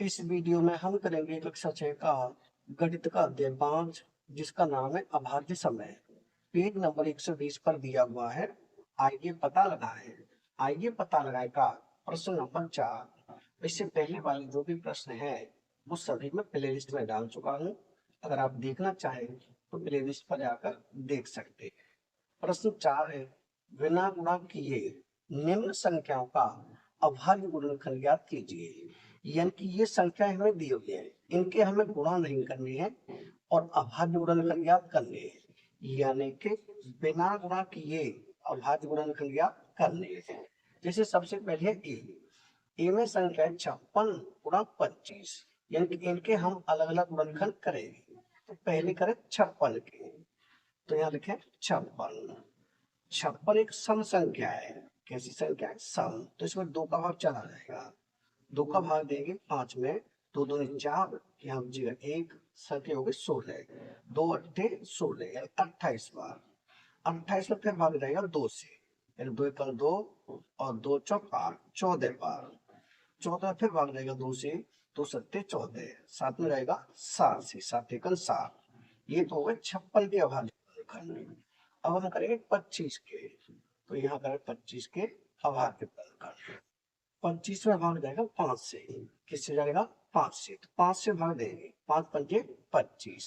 इस वीडियो में हम करेंगे कक्षा 6 का गणित का अध्याय 5 जिसका नाम है अभाज्य समय। पेज नंबर 120 पर दिया हुआ है। आइए पता लगाएं। आइए पता लगाएं का प्रश्न नंबर 4। इससे पहले वाले जो भी प्रश्न है वो सभी मैं प्लेलिस्ट में डाल चुका हूँ। अगर आप देखना चाहें तो प्लेलिस्ट पर जाकर देख सकते हैं। प्रश्न 4 है, बिना गुणा किए निम्न संख्याओं का अभाज्य गुणनखंड ज्ञात कीजिए। यानी कि ये संख्या हमें दी हुई है, इनके हमें गुणा नहीं करनी है और अभाज्य गुणनखंड ज्ञात करने हैं। यानी कि बिना गुणा किए अभाज्य गुणनखंड ज्ञात करने हैं। जैसे सबसे पहले ए में संख्या है 56 गुणा 25। यानी कि इनके हम अलग अलग गुणनखंड करेंगे। तो पहले करें 56 के, तो यहाँ लिखे 56। 56 एक सम संख्या है। कैसी संख्या है? सम। तो इसमें दो का भाग चला जाएगा। दो का भाग देंगे 5 में, दो दूनी 4, यहाँ बचेगा 1, संख्या हो गई 16। 2 अट्ठे 16 यानी 28 बार। 28 में फिर भाग जाएगा 2 से, यानी 2 एकम 2 और 2 चौक 8, 14 बार। 14 फिर भाग जाएगा 2 से, 2 सत्ते 14, 7 में रहेगा 7 से, 7 एकम 7। ये तो हो गए 56 के अभाज्य खंड। अब हम करेंगे 25 के, तो यहाँ करें 25 के अभाज्य खंड। 25 में भाग जाएगा 5 से, किससे जाएगा? 5 से। तो 5 से भाग देंगे, 5 पंजे 25।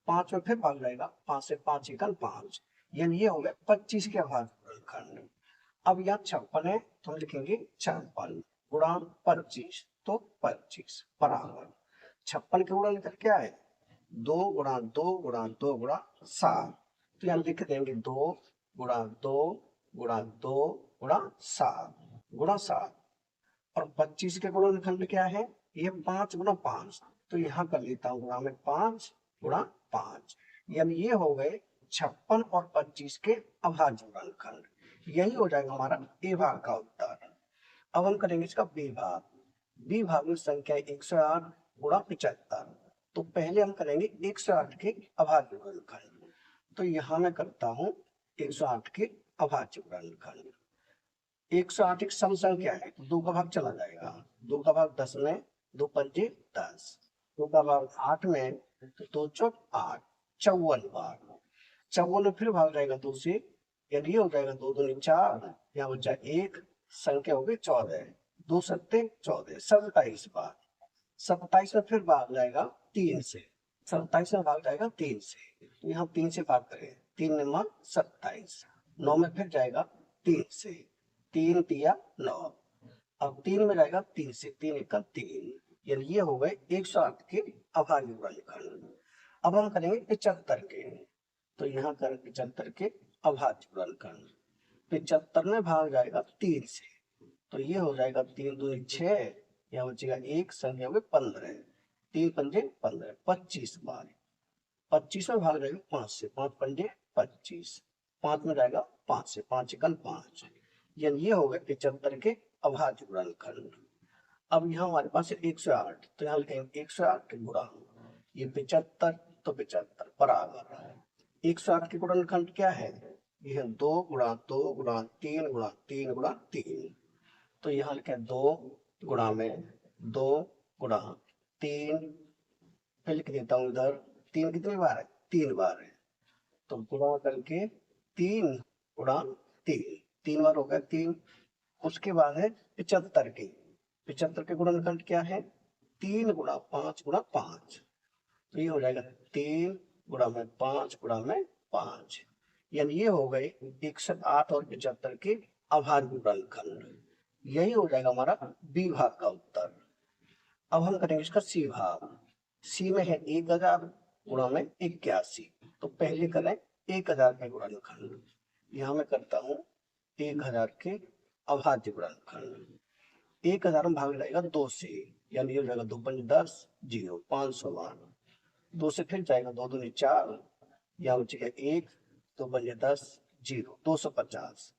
5 में फिर भाग जाएगा 5 से, 5 एकम 5, यानी ये हो गया 25 के अभाज्य खंड। अब यहाँ 56 है तो हम लिखेंगे 56 गुणा 25, तो 25 बराबर 56 के गुणा क्या है? 2 गुणा 2 गुणा 2 गुणा 7। तो यहाँ लिख देंगे 2 गुणा 2 गुणा 2 गुणा 7 गुणा 7। और 25 के गुणनखंड क्या है? ये 5 गुणा 5। तो यहाँ कर लेता हूँ गुणा में 5 गुणा 5, यानी ये हो गए 56 और 25 के अभाज्य गुणनखंड। यही हो जाएगा हमारा ए भाग का उत्तर। अब हम करेंगे इसका बी भाग। बी भाग में संख्या 108 गुणा 75। तो पहले हम करेंगे 108 के अभाज्य गुणनखंड। तो यहाँ मैं करता हूँ 108 के अभाज्य गुणनखंड। 108 एक सम संख्या है, तो 2 का भाग चला जाएगा। 2 का भाग 10 में, 2 पंजे 10। 2 का भाग 8 में, तो 2 चौक 8, 54 बार। 54 में फिर भाग जाएगा 2 से, यानी ये हो जाएगा 2 दूनी 4, यहाँ बचा 1, संख्या हो गई 14। 2 सत्ते 14, 27 बार। 27 में फिर भाग जाएगा 3 से, 27 में भाग जाएगा 3 से, तो यहाँ 3 से भाग करें, 3 नंबर 27। 9 में फिर जाएगा 3 से, 3 तिया 9। अब 3 में जाएगा 3 से, 3 एकम 3, यानी ये हो गए 108 के अभाज्य गुणनखंड। अब हम करेंगे 75 के, तो यहाँ करें 75 के अभाज्य गुणनखंड। 75 में भाग जाएगा 3 से, तो ये हो जाएगा 3 दूनी 6, यहाँ बचेगा 1, संख्या हो गई 15। 3 पंजे 15, 25 बार। 25 में भाग जाएगा 5 से, 5 पंजे 25। 5 में जाएगा 5 से, 5 एकम 5, यानी ये हो गए 75 के अभाज्य गुणनखंड। अब यहाँ हमारे पास है 108, तो यहाँ लिखेंगे 108 के गुणा ये 75, तो 75 बराबर 108 के गुणनखंड क्या है? ये है 2 गुणा 2 गुणा 3 गुणा 3 गुणा 3। तो यहाँ लिखे 2 गुणा में 2 गुणा 3, फिर लिख देता हूँ इधर 3 कितनी बार है? 3 बार है। तो गुणा करके 3 गुणा 3, 3 बार हो गया 3। उसके बाद है 75 के। 75 के गुणनखंड क्या है? 3 गुणा 5 गुणा 5। तो ये हो जाएगा 3 गुणा में 5 गुणा में 5, यानी ये हो गए 108 और 75 के अभाज्य गुणनखंड। यही हो जाएगा हमारा बी भाग का उत्तर। अब हम करेंगे इसका सी भाग। सी में है 1000 गुणा में 81। तो पहले करें 1000 के गुणनखंड। यहाँ मैं करता हूँ 1000 के अभाज्य गुणनखंड। 1000 में भाग जाएगा 2 से, यानी ये हो जाएगा 2 पंजे 10, 0, 500 बार। 2 से फिर जाएगा 2 दूनी 4, यहाँ बचेगा 1, 2 पंजे 10, 0, 250।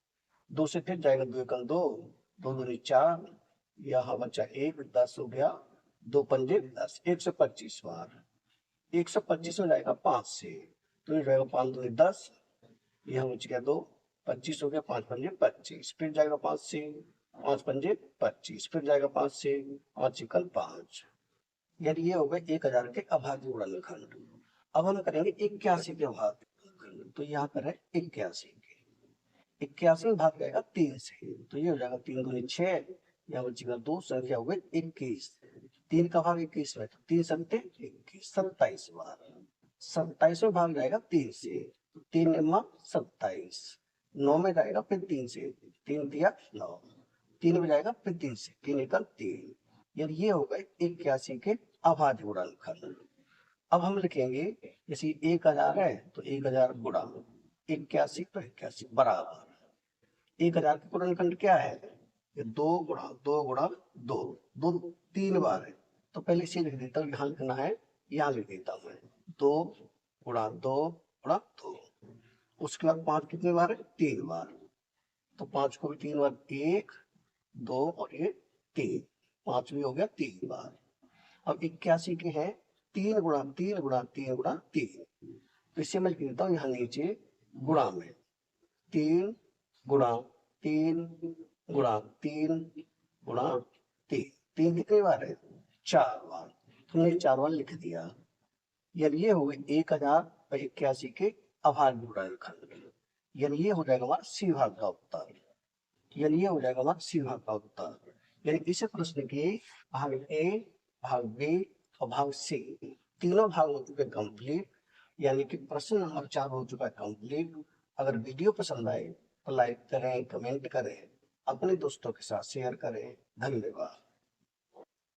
2 से फिर जाएगा 2 एकम 2, 2 दूनी 4, यहाँ बचा 1, 10 हो गया, 2 पंजे 10, 125 बार। 125 में जाएगा 5 से, तो ये जाएगा 5 दूनी 10, यहाँ बच गया 2, 25 हो गया, 5 पंजे 25। फिर जाएगा 5 से, 5 पंजे 25, फिर जाएगा 5 से, 5 एकम 5, यानी ये हो गए 1000 के अभाज्य गुणनखंड। अब हम करेंगे 81 के अभाज्य गुणनखंड। तो यहाँ पर है 81 के, 81 में भाग जाएगा 3 से, तो ये हो जाएगा 3 दूनी 6, यहाँ बचेगा 2, संख्या हो गई 21। 3 का भाग 21 में, तो 3 सत्ते 21, 27 बार। 27 में भाग जाएगा 3 से, 3 निम्मा 27, 9 में जाएगा फिर 3 से, 3 दिया 9, 3 में जाएगा फिर 3 से, 3 एकल 3। यानी ये हो गए 81 के अभाज्य गुणनखंड। अब हम लिखेंगे जैसे 1000 है तो 1000 गुणा 81 तो 81 बराबर 1000 के गुणनखंड क्या है, ये 2 गुणा 2 गुणा 2, 2 3 बार है, तो पहले इसे लिख देता हूँ, यहाँ लिखना है, यहाँ लिख देता हूँ 2 गुणा 2 गुणा 2। उसके बाद 5 कितने बार है, 3 बार, तो 5 को भी 3 बार, 1 2 और ये 3, 5 भी हो गया 3 बार। अब 81 के हैं 3 गुणा 3 गुणा 3 गुणा 3, तो इससे मैं लिख देता हूँ यहाँ नीचे गुणा में 3 गुणा 3 गुणा 3 गुणा 3, 3 कितनी बार है, 4 बार, तुमने 4 बार लिख दिया। यानी ये हो गए 1081 के अभाज्य गुणनखंड। यानी ये हो जाएगा हमारा सी भाग का उत्तर। यानी ये हो जाएगा हमारा सी भाग का उत्तर। यानी इस प्रश्न के भाग ए, भाग बी और भाग सी तीनों भाग हो चुके कंप्लीट। यानी कि प्रश्न नंबर 4 हो चुका है कंप्लीट। अगर वीडियो पसंद आए तो लाइक करें, कमेंट करें, अपने दोस्तों के साथ शेयर करें। धन्यवाद।